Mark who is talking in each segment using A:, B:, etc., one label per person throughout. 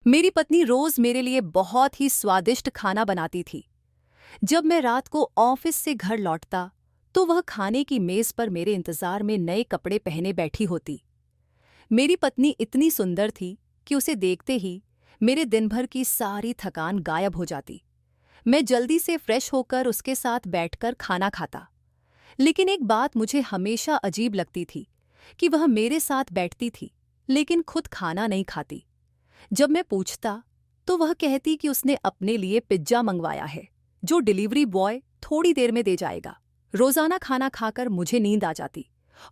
A: मेरी पत्नी रोज मेरे लिए बहुत ही स्वादिष्ट खाना बनाती थी। जब मैं रात को ऑफिस से घर लौटता तो वह खाने की मेज पर मेरे इंतजार में नए कपड़े पहने बैठी होती। मेरी पत्नी इतनी सुंदर थी कि उसे देखते ही मेरे दिन भर की सारी थकान गायब हो जाती। मैं जल्दी से फ्रेश होकर उसके साथ बैठकर खाना खाता। लेकिन एक बात मुझे हमेशा अजीब लगती थी कि वह मेरे साथ बैठती थी लेकिन खुद खाना नहीं खाती। जब मैं पूछता तो वह कहती कि उसने अपने लिए पिज्जा मंगवाया है जो डिलीवरी बॉय थोड़ी देर में दे जाएगा। रोजाना खाना खाकर मुझे नींद आ जाती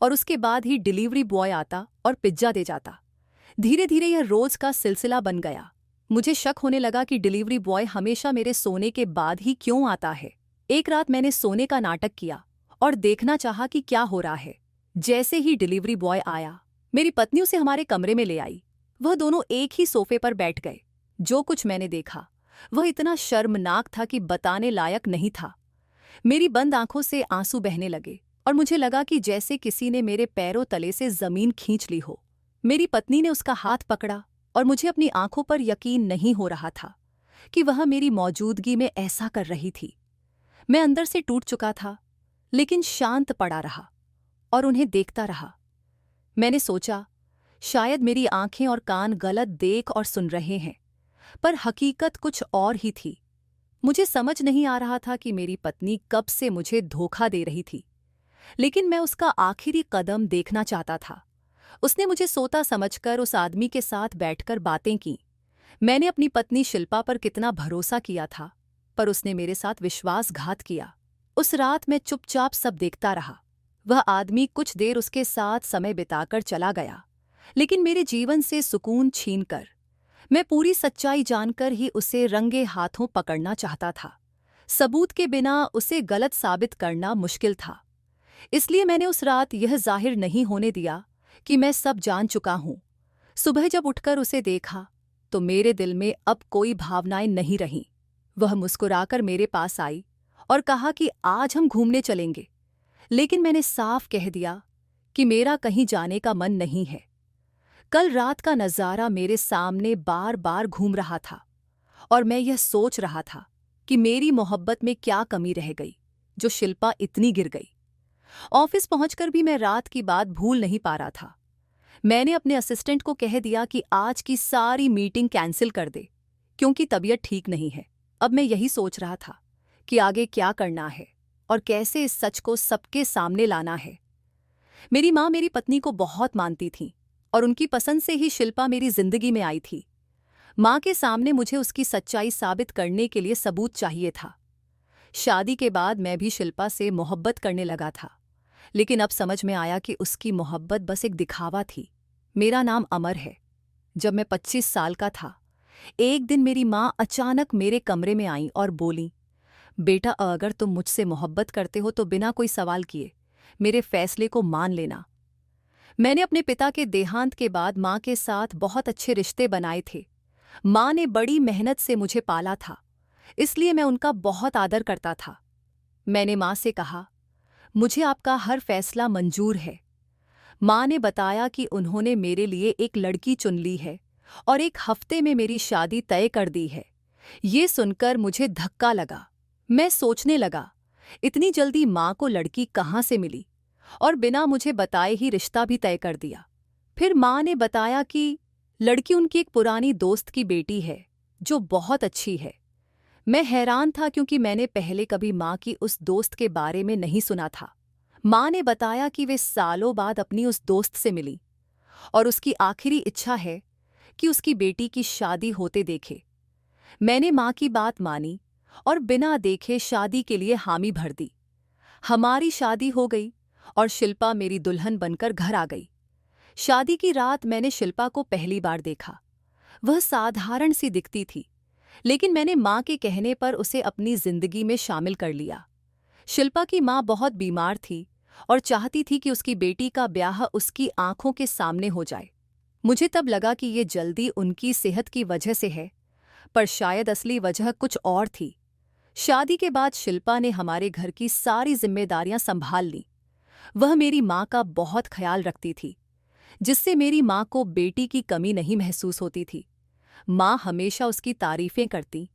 A: और उसके बाद ही डिलीवरी बॉय आता और पिज्जा दे जाता। धीरे धीरे यह रोज का सिलसिला बन गया। मुझे शक होने लगा कि डिलीवरी बॉय हमेशा मेरे सोने के बाद ही क्यों आता है। एक रात मैंने सोने का नाटक किया और देखना चाहा कि क्या हो रहा है। जैसे ही डिलीवरी बॉय आया, मेरी पत्नी उसे हमारे कमरे में ले आई। वह दोनों एक ही सोफे पर बैठ गए। जो कुछ मैंने देखा वह इतना शर्मनाक था कि बताने लायक नहीं था। मेरी बंद आंखों से आंसू बहने लगे और मुझे लगा कि जैसे किसी ने मेरे पैरों तले से जमीन खींच ली हो। मेरी पत्नी ने उसका हाथ पकड़ा और मुझे अपनी आंखों पर यकीन नहीं हो रहा था कि वह मेरी मौजूदगी में ऐसा कर रही थी। मैं अंदर से टूट चुका था लेकिन शांत पड़ा रहा और उन्हें देखता रहा। मैंने सोचा शायद मेरी आंखें और कान गलत देख और सुन रहे हैं, पर हकीकत कुछ और ही थी। मुझे समझ नहीं आ रहा था कि मेरी पत्नी कब से मुझे धोखा दे रही थी, लेकिन मैं उसका आखिरी कदम देखना चाहता था। उसने मुझे सोता समझकर उस आदमी के साथ बैठकर बातें की। मैंने अपनी पत्नी शिल्पा पर कितना भरोसा किया था, पर उसने मेरे साथ विश्वासघात किया। उस रात मैं चुपचाप सब देखता रहा। वह आदमी कुछ देर उसके साथ समय बिताकर चला गया, लेकिन मेरे जीवन से सुकून छीनकर। मैं पूरी सच्चाई जानकर ही उसे रंगे हाथों पकड़ना चाहता था। सबूत के बिना उसे गलत साबित करना मुश्किल था। इसलिए मैंने उस रात यह जाहिर नहीं होने दिया कि मैं सब जान चुका हूं। सुबह जब उठकर उसे देखा तो मेरे दिल में अब कोई भावनाएं नहीं रहीं। वह मुस्कुराकर मेरे पास आई और कहा कि आज हम घूमने चलेंगे, लेकिन मैंने साफ कह दिया कि मेरा कहीं जाने का मन नहीं है। कल रात का नज़ारा मेरे सामने बार बार घूम रहा था और मैं यह सोच रहा था कि मेरी मोहब्बत में क्या कमी रह गई जो शिल्पा इतनी गिर गई। ऑफिस पहुंचकर भी मैं रात की बात भूल नहीं पा रहा था। मैंने अपने असिस्टेंट को कह दिया कि आज की सारी मीटिंग कैंसिल कर दे क्योंकि तबीयत ठीक नहीं है। अब मैं यही सोच रहा था कि आगे क्या करना है और कैसे इस सच को सबके सामने लाना है। मेरी माँ मेरी पत्नी को बहुत मानती थी और उनकी पसंद से ही शिल्पा मेरी जिंदगी में आई थी। माँ के सामने मुझे उसकी सच्चाई साबित करने के लिए सबूत चाहिए था। शादी के बाद मैं भी शिल्पा से मोहब्बत करने लगा था, लेकिन अब समझ में आया कि उसकी मोहब्बत बस एक दिखावा थी। मेरा नाम अमर है। जब मैं 25 साल का था, एक दिन मेरी माँ अचानक मेरे कमरे में आई और बोली, बेटा अगर तुम मुझसे मोहब्बत करते हो तो बिना कोई सवाल किए मेरे फैसले को मान लेना। मैंने अपने पिता के देहांत के बाद माँ के साथ बहुत अच्छे रिश्ते बनाए थे। माँ ने बड़ी मेहनत से मुझे पाला था, इसलिए मैं उनका बहुत आदर करता था। मैंने माँ से कहा, मुझे आपका हर फैसला मंजूर है। माँ ने बताया कि उन्होंने मेरे लिए एक लड़की चुन ली है और एक हफ्ते में मेरी शादी तय कर दी है। ये सुनकर मुझे धक्का लगा। मैं सोचने लगा, इतनी जल्दी माँ को लड़की कहाँ से मिली और बिना मुझे बताए ही रिश्ता भी तय कर दिया। फिर माँ ने बताया कि लड़की उनकी एक पुरानी दोस्त की बेटी है जो बहुत अच्छी है। मैं हैरान था क्योंकि मैंने पहले कभी माँ की उस दोस्त के बारे में नहीं सुना था। माँ ने बताया कि वे सालों बाद अपनी उस दोस्त से मिली और उसकी आखिरी इच्छा है कि उसकी बेटी की शादी होते देखे। मैंने माँ की बात मानी और बिना देखे शादी के लिए हामी भर दी। हमारी शादी हो गई और शिल्पा मेरी दुल्हन बनकर घर आ गई। शादी की रात मैंने शिल्पा को पहली बार देखा। वह साधारण सी दिखती थी, लेकिन मैंने माँ के कहने पर उसे अपनी जिंदगी में शामिल कर लिया। शिल्पा की माँ बहुत बीमार थी और चाहती थी कि उसकी बेटी का ब्याह उसकी आंखों के सामने हो जाए। मुझे तब लगा कि ये जल्दी उनकी सेहत की वजह से है, पर शायद असली वजह कुछ और थी। शादी के बाद शिल्पा ने हमारे घर की सारी जिम्मेदारियां संभाल लीं। वह मेरी माँ का बहुत ख्याल रखती थी, जिससे मेरी माँ को बेटी की कमी नहीं महसूस होती थी। माँ हमेशा उसकी तारीफें करती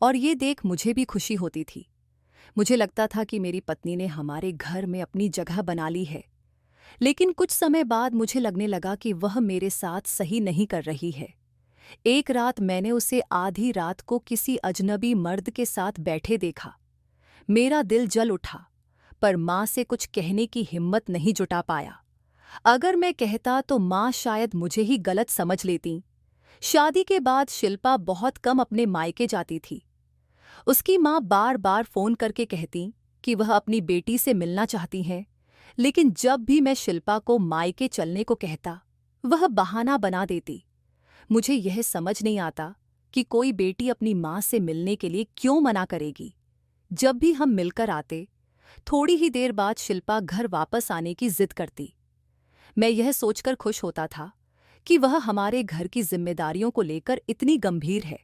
A: और ये देख मुझे भी खुशी होती थी। मुझे लगता था कि मेरी पत्नी ने हमारे घर में अपनी जगह बना ली है। लेकिन कुछ समय बाद मुझे लगने लगा कि वह मेरे साथ सही नहीं कर रही है। एक रात मैंने उसे आधी रात को किसी अजनबी मर्द के साथ बैठे देखा। मेरा दिल जल उठा, पर माँ से कुछ कहने की हिम्मत नहीं जुटा पाया। अगर मैं कहता तो माँ शायद मुझे ही गलत समझ लेती। शादी के बाद शिल्पा बहुत कम अपने मायके जाती थी। उसकी माँ बार बार फोन करके कहती कि वह अपनी बेटी से मिलना चाहती है, लेकिन जब भी मैं शिल्पा को मायके चलने को कहता, वह बहाना बना देती। मुझे यह समझ नहीं आता कि कोई बेटी अपनी माँ से मिलने के लिए क्यों मना करेगी। जब भी हम मिलकर आते, थोड़ी ही देर बाद शिल्पा घर वापस आने की जिद करती। मैं यह सोचकर खुश होता था कि वह हमारे घर की जिम्मेदारियों को लेकर इतनी गंभीर है,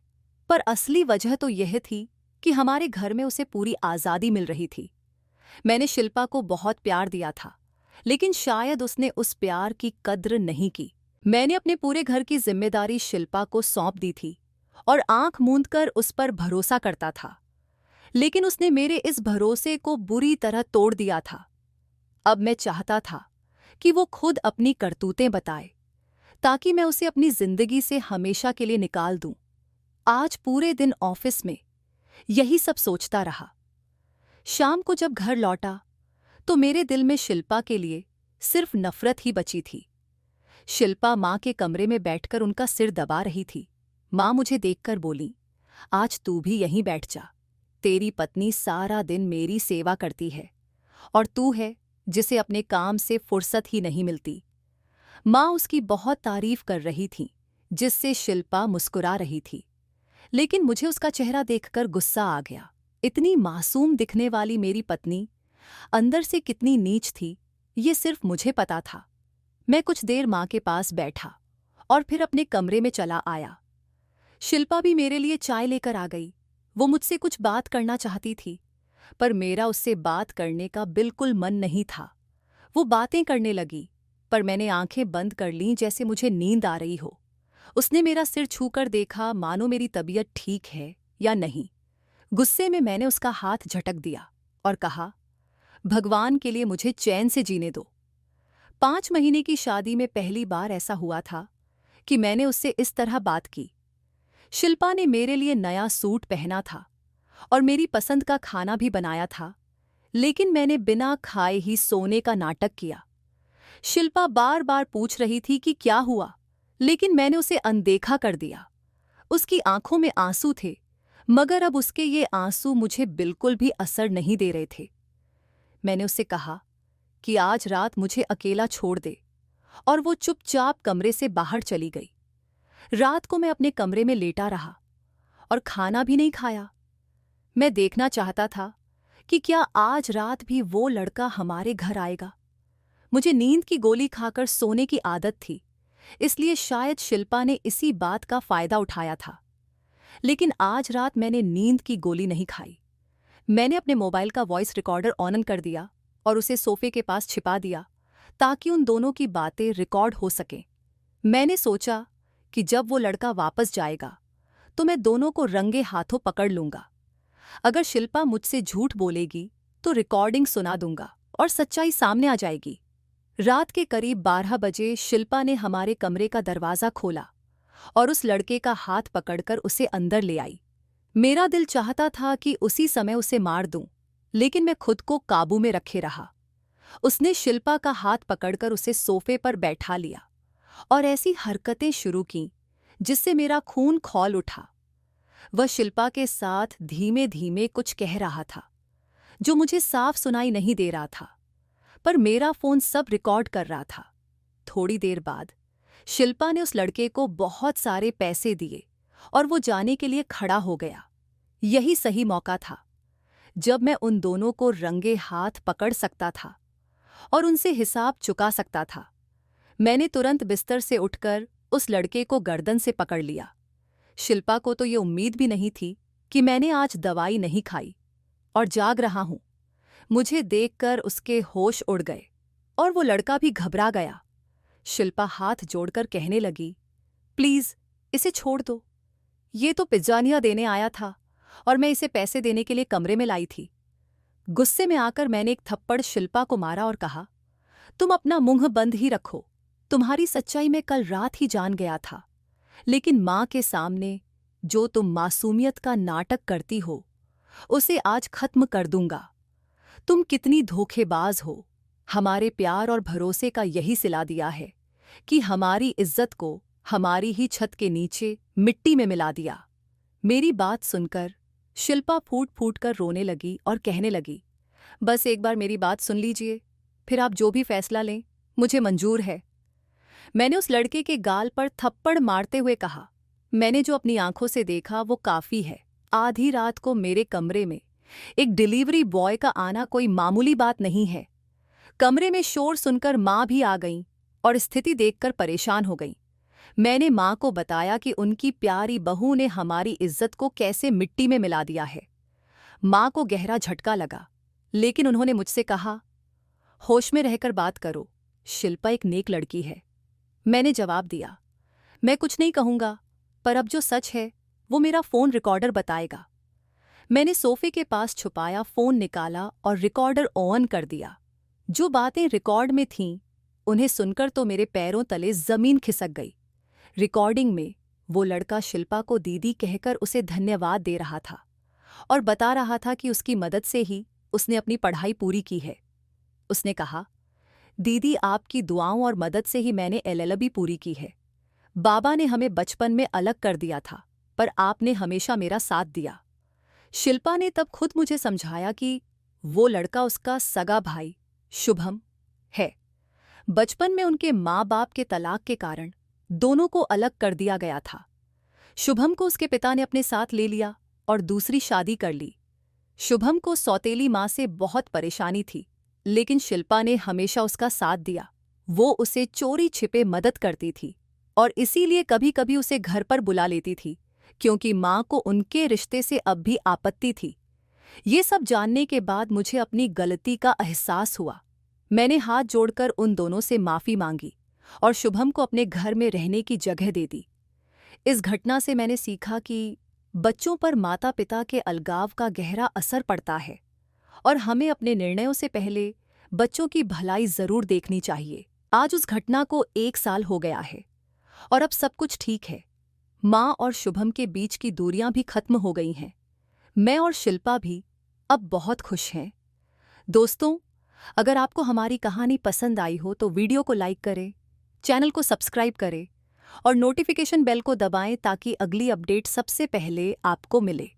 A: पर असली वजह तो यह थी कि हमारे घर में उसे पूरी आज़ादी मिल रही थी। मैंने शिल्पा को बहुत प्यार दिया था, लेकिन शायद उसने उस प्यार की कद्र नहीं की। मैंने अपने पूरे घर की जिम्मेदारी शिल्पा को सौंप दी थी और आंख मूंदकर उस पर भरोसा करता था, लेकिन उसने मेरे इस भरोसे को बुरी तरह तोड़ दिया था। अब मैं चाहता था कि वो खुद अपनी करतूतें बताए, ताकि मैं उसे अपनी जिंदगी से हमेशा के लिए निकाल दूं। आज पूरे दिन ऑफिस में यही सब सोचता रहा। शाम को जब घर लौटा तो मेरे दिल में शिल्पा के लिए सिर्फ नफरत ही बची थी। शिल्पा माँ के कमरे में बैठकर उनका सिर दबा रही थी। माँ मुझे देखकर बोली, आज तू भी यहीं बैठ जा। तेरी पत्नी सारा दिन मेरी सेवा करती है और तू है जिसे अपने काम से फुर्सत ही नहीं मिलती। माँ उसकी बहुत तारीफ कर रही थी, जिससे शिल्पा मुस्कुरा रही थी, लेकिन मुझे उसका चेहरा देखकर गुस्सा आ गया। इतनी मासूम दिखने वाली मेरी पत्नी अंदर से कितनी नीच थी, ये सिर्फ मुझे पता था। मैं कुछ देर माँ के पास बैठा और फिर अपने कमरे में चला आया। शिल्पा भी मेरे लिए चाय लेकर आ गई। वो मुझसे कुछ बात करना चाहती थी, पर मेरा उससे बात करने का बिल्कुल मन नहीं था। वो बातें करने लगी, पर मैंने आंखें बंद कर लीं जैसे मुझे नींद आ रही हो। उसने मेरा सिर छूकर देखा, मानो मेरी तबीयत ठीक है या नहीं। गुस्से में मैंने उसका हाथ झटक दिया और कहा, भगवान के लिए मुझे चैन से जीने दो। 5 महीने की शादी में पहली बार ऐसा हुआ था कि मैंने उससे इस तरह बात की। शिल्पा ने मेरे लिए नया सूट पहना था और मेरी पसंद का खाना भी बनाया था, लेकिन मैंने बिना खाए ही सोने का नाटक किया। शिल्पा बार बार पूछ रही थी कि क्या हुआ, लेकिन मैंने उसे अनदेखा कर दिया। उसकी आंखों में आंसू थे, मगर अब उसके ये आंसू मुझे बिल्कुल भी असर नहीं दे रहे थे। मैंने उससे कहा कि आज रात मुझे अकेला छोड़ दे, और वो चुपचाप कमरे से बाहर चली गई। रात को मैं अपने कमरे में लेटा रहा और खाना भी नहीं खाया। मैं देखना चाहता था कि क्या आज रात भी वो लड़का हमारे घर आएगा। मुझे नींद की गोली खाकर सोने की आदत थी, इसलिए शायद शिल्पा ने इसी बात का फायदा उठाया था। लेकिन आज रात मैंने नींद की गोली नहीं खाई। मैंने अपने मोबाइल का वॉइस रिकॉर्डर ऑन कर दिया और उसे सोफे के पास छिपा दिया, ताकि उन दोनों की बातें रिकॉर्ड हो सकें। मैंने सोचा कि जब वो लड़का वापस जाएगा तो मैं दोनों को रंगे हाथों पकड़ लूंगा। अगर शिल्पा मुझसे झूठ बोलेगी तो रिकॉर्डिंग सुना दूंगा और सच्चाई सामने आ जाएगी। रात के करीब 12 बजे शिल्पा ने हमारे कमरे का दरवाज़ा खोला और उस लड़के का हाथ पकड़कर उसे अंदर ले आई। मेरा दिल चाहता था कि उसी समय उसे मार दूं, लेकिन मैं खुद को काबू में रखे रहा। उसने शिल्पा का हाथ पकड़कर उसे सोफे पर बैठा लिया और ऐसी हरकतें शुरू कीं जिससे मेरा खून खौल उठा। वह शिल्पा के साथ धीमे धीमे कुछ कह रहा था, जो मुझे साफ सुनाई नहीं दे रहा था, पर मेरा फोन सब रिकॉर्ड कर रहा था। थोड़ी देर बाद शिल्पा ने उस लड़के को बहुत सारे पैसे दिए और वो जाने के लिए खड़ा हो गया। यही सही मौका था जब मैं उन दोनों को रंगे हाथ पकड़ सकता था और उनसे हिसाब चुका सकता था। मैंने तुरंत बिस्तर से उठकर उस लड़के को गर्दन से पकड़ लिया। शिल्पा को तो ये उम्मीद भी नहीं थी कि मैंने आज दवाई नहीं खाई और जाग रहा हूं। मुझे देखकर उसके होश उड़ गए और वो लड़का भी घबरा गया। शिल्पा हाथ जोड़कर कहने लगी, प्लीज इसे छोड़ दो, ये तो पिज्जानिया देने आया था और मैं इसे पैसे देने के लिए कमरे में लाई थी। गुस्से में आकर मैंने एक थप्पड़ शिल्पा को मारा और कहा, तुम अपना मुंह बंद ही रखो। तुम्हारी सच्चाई मैं कल रात ही जान गया था, लेकिन माँ के सामने जो तुम मासूमियत का नाटक करती हो उसे आज खत्म कर दूंगा। तुम कितनी धोखेबाज हो। हमारे प्यार और भरोसे का यही सिला दिया है कि हमारी इज्जत को हमारी ही छत के नीचे मिट्टी में मिला दिया। मेरी बात सुनकर शिल्पा फूट फूट कर रोने लगी और कहने लगी, बस एक बार मेरी बात सुन लीजिए, फिर आप जो भी फैसला लें मुझे मंजूर है। मैंने उस लड़के के गाल पर थप्पड़ मारते हुए कहा, मैंने जो अपनी आंखों से देखा वो काफी है। आधी रात को मेरे कमरे में एक डिलीवरी बॉय का आना कोई मामूली बात नहीं है। कमरे में शोर सुनकर माँ भी आ गईं और स्थिति देखकर परेशान हो गईं। मैंने माँ को बताया कि उनकी प्यारी बहू ने हमारी इज्जत को कैसे मिट्टी में मिला दिया है। माँ को गहरा झटका लगा, लेकिन उन्होंने मुझसे कहा, होश में रहकर बात करो, शिल्पा एक नेक लड़की है। मैंने जवाब दिया, मैं कुछ नहीं कहूंगा, पर अब जो सच है वो मेरा फोन रिकॉर्डर बताएगा। मैंने सोफे के पास छुपाया फोन निकाला और रिकॉर्डर ऑन कर दिया। जो बातें रिकॉर्ड में थीं उन्हें सुनकर तो मेरे पैरों तले जमीन खिसक गई। रिकॉर्डिंग में वो लड़का शिल्पा को दीदी कहकर उसे धन्यवाद दे रहा था और बता रहा था कि उसकी मदद से ही उसने अपनी पढ़ाई पूरी की है। उसने कहा, दीदी आपकी दुआओं और मदद से ही मैंने एलएलबी पूरी की है। बाबा ने हमें बचपन में अलग कर दिया था, पर आपने हमेशा मेरा साथ दिया। शिल्पा ने तब खुद मुझे समझाया कि वो लड़का उसका सगा भाई शुभम है। बचपन में उनके माँ बाप के तलाक के कारण दोनों को अलग कर दिया गया था। शुभम को उसके पिता ने अपने साथ ले लिया और दूसरी शादी कर ली। शुभम को सौतेली माँ से बहुत परेशानी थी, लेकिन शिल्पा ने हमेशा उसका साथ दिया। वो उसे चोरी छिपे मदद करती थी और इसीलिए कभी कभी उसे घर पर बुला लेती थी, क्योंकि माँ को उनके रिश्ते से अब भी आपत्ति थी। ये सब जानने के बाद मुझे अपनी गलती का एहसास हुआ। मैंने हाथ जोड़कर उन दोनों से माफ़ी मांगी और शुभम को अपने घर में रहने की जगह दे दी। इस घटना से मैंने सीखा कि बच्चों पर माता पिता के अलगाव का गहरा असर पड़ता है और हमें अपने निर्णयों से पहले बच्चों की भलाई जरूर देखनी चाहिए। आज उस घटना को 1 साल हो गया है और अब सब कुछ ठीक है। माँ और शुभम के बीच की दूरियां भी खत्म हो गई हैं। मैं और शिल्पा भी अब बहुत खुश हैं। दोस्तों, अगर आपको हमारी कहानी पसंद आई हो तो वीडियो को लाइक करें, चैनल को सब्सक्राइब करें और नोटिफिकेशन बेल को दबाएं ताकि अगली अपडेट सबसे पहले आपको मिले।